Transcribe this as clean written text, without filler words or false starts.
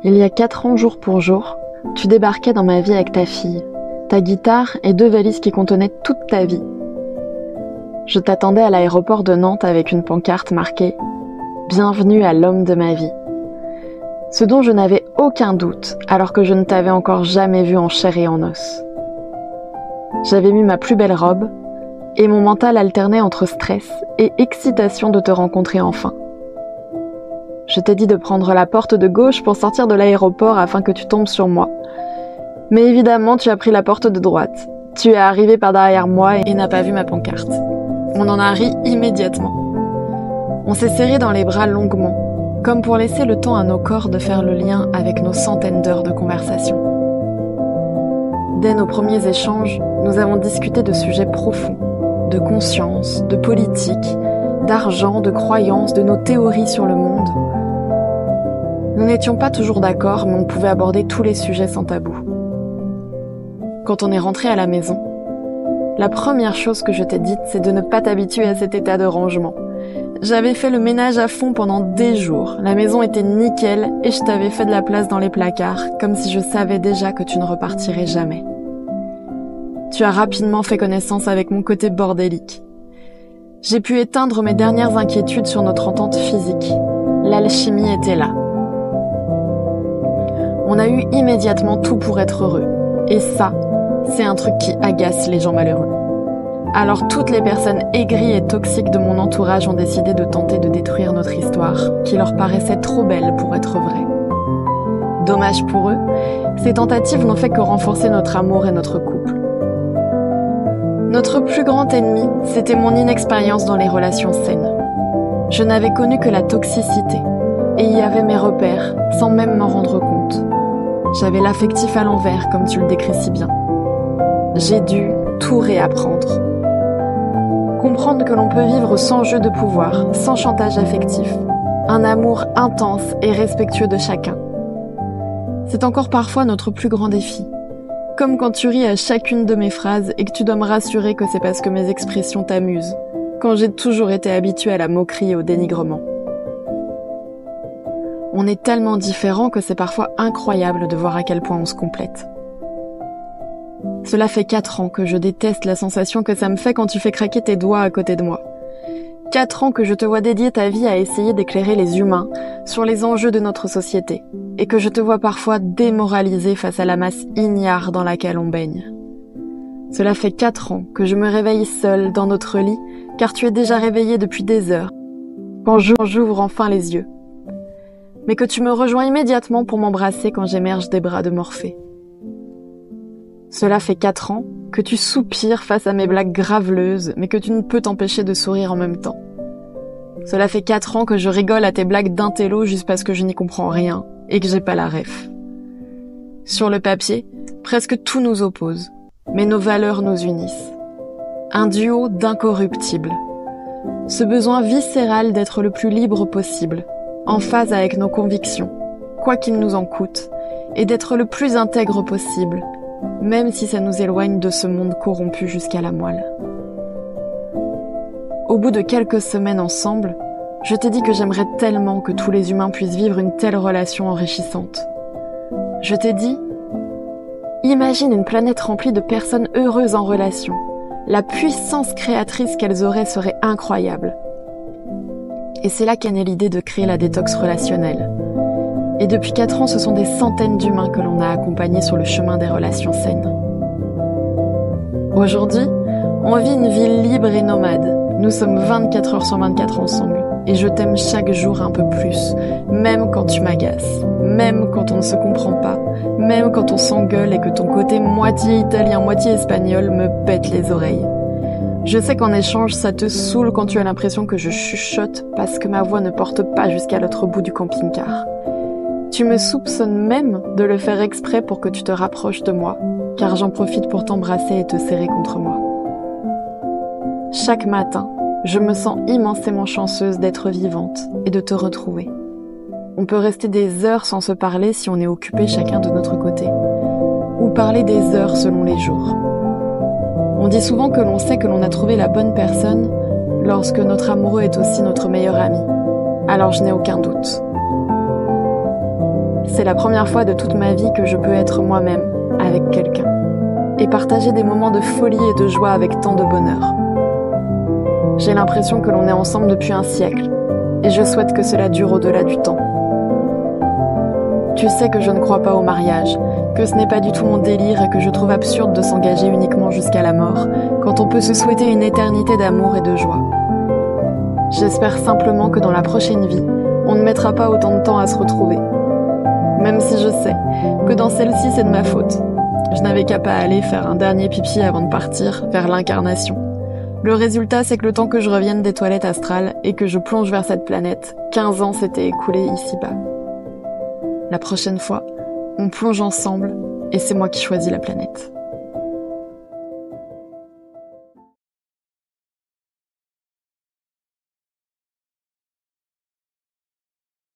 Il y a 4 ans jour pour jour, tu débarquais dans ma vie avec ta fille, ta guitare et 2 valises qui contenaient toute ta vie. Je t'attendais à l'aéroport de Nantes avec une pancarte marquée « Bienvenue à l'homme de ma vie ». Ce dont je n'avais aucun doute alors que je ne t'avais encore jamais vu en chair et en os. J'avais mis ma plus belle robe et mon mental alternait entre stress et excitation de te rencontrer enfin. Je t'ai dit de prendre la porte de gauche pour sortir de l'aéroport afin que tu tombes sur moi. Mais évidemment, tu as pris la porte de droite. Tu es arrivé par derrière moi et n'as pas vu ma pancarte. On en a ri immédiatement. On s'est serré dans les bras longuement, comme pour laisser le temps à nos corps de faire le lien avec nos centaines d'heures de conversation. Dès nos premiers échanges, nous avons discuté de sujets profonds, de conscience, de politique, d'argent, de croyances, de nos théories sur le monde. Nous n'étions pas toujours d'accord, mais on pouvait aborder tous les sujets sans tabou. Quand on est rentré à la maison, la première chose que je t'ai dite, c'est de ne pas t'habituer à cet état de rangement. J'avais fait le ménage à fond pendant des jours, la maison était nickel et je t'avais fait de la place dans les placards, comme si je savais déjà que tu ne repartirais jamais. Tu as rapidement fait connaissance avec mon côté bordélique. J'ai pu éteindre mes dernières inquiétudes sur notre entente physique. L'alchimie était là. On a eu immédiatement tout pour être heureux. Et ça, c'est un truc qui agace les gens malheureux. Alors toutes les personnes aigries et toxiques de mon entourage ont décidé de tenter de détruire notre histoire, qui leur paraissait trop belle pour être vraie. Dommage pour eux, ces tentatives n'ont fait que renforcer notre amour et notre couple. Notre plus grand ennemi, c'était mon inexpérience dans les relations saines. Je n'avais connu que la toxicité, et y avait mes repères, sans même m'en rendre compte. J'avais l'affectif à l'envers, comme tu le décris si bien. J'ai dû tout réapprendre. Comprendre que l'on peut vivre sans jeu de pouvoir, sans chantage affectif. Un amour intense et respectueux de chacun. C'est encore parfois notre plus grand défi. Comme quand tu ris à chacune de mes phrases et que tu dois me rassurer que c'est parce que mes expressions t'amusent, quand j'ai toujours été habituée à la moquerie et au dénigrement. On est tellement différents que c'est parfois incroyable de voir à quel point on se complète. Cela fait 4 ans que je déteste la sensation que ça me fait quand tu fais craquer tes doigts à côté de moi. 4 ans que je te vois dédier ta vie à essayer d'éclairer les humains sur les enjeux de notre société et que je te vois parfois démoralisé face à la masse ignare dans laquelle on baigne. Cela fait 4 ans que je me réveille seule dans notre lit car tu es déjà réveillé depuis des heures quand j'ouvre enfin les yeux. Mais que tu me rejoins immédiatement pour m'embrasser quand j'émerge des bras de Morphée. Cela fait 4 ans que tu soupires face à mes blagues graveleuses, mais que tu ne peux t'empêcher de sourire en même temps. Cela fait 4 ans que je rigole à tes blagues d'intello juste parce que je n'y comprends rien et que j'ai pas la ref. Sur le papier, presque tout nous oppose, mais nos valeurs nous unissent. Un duo d'incorruptibles. Ce besoin viscéral d'être le plus libre possible, en phase avec nos convictions, quoi qu'il nous en coûte, et d'être le plus intègre possible, même si ça nous éloigne de ce monde corrompu jusqu'à la moelle. Au bout de quelques semaines ensemble, je t'ai dit que j'aimerais tellement que tous les humains puissent vivre une telle relation enrichissante. Je t'ai dit, imagine une planète remplie de personnes heureuses en relation. La puissance créatrice qu'elles auraient serait incroyable. Et c'est là qu'est née l'idée de créer la détox relationnelle. Et depuis 4 ans, ce sont des centaines d'humains que l'on a accompagnés sur le chemin des relations saines. Aujourd'hui, on vit une vie libre et nomade. Nous sommes 24 heures sur 24 ensemble. Et je t'aime chaque jour un peu plus, même quand tu m'agaces, même quand on ne se comprend pas, même quand on s'engueule et que ton côté moitié italien, moitié espagnol me pète les oreilles. Je sais qu'en échange, ça te saoule quand tu as l'impression que je chuchote parce que ma voix ne porte pas jusqu'à l'autre bout du camping-car. Tu me soupçonnes même de le faire exprès pour que tu te rapproches de moi, car j'en profite pour t'embrasser et te serrer contre moi. Chaque matin, je me sens immensément chanceuse d'être vivante et de te retrouver. On peut rester des heures sans se parler si on est occupé chacun de notre côté, ou parler des heures selon les jours. On dit souvent que l'on sait que l'on a trouvé la bonne personne lorsque notre amoureux est aussi notre meilleur ami. Alors je n'ai aucun doute. C'est la première fois de toute ma vie que je peux être moi-même avec quelqu'un et partager des moments de folie et de joie avec tant de bonheur. J'ai l'impression que l'on est ensemble depuis un siècle et je souhaite que cela dure au-delà du temps. Tu sais que je ne crois pas au mariage, que ce n'est pas du tout mon délire et que je trouve absurde de s'engager uniquement jusqu'à la mort quand on peut se souhaiter une éternité d'amour et de joie. J'espère simplement que dans la prochaine vie, on ne mettra pas autant de temps à se retrouver. Même si je sais que dans celle-ci, c'est de ma faute. Je n'avais qu'à pas aller faire un dernier pipi avant de partir vers l'incarnation. Le résultat, c'est que le temps que je revienne des toilettes astrales et que je plonge vers cette planète, 15 ans s'étaient écoulés ici-bas. La prochaine fois, on plonge ensemble et c'est moi qui choisis la planète.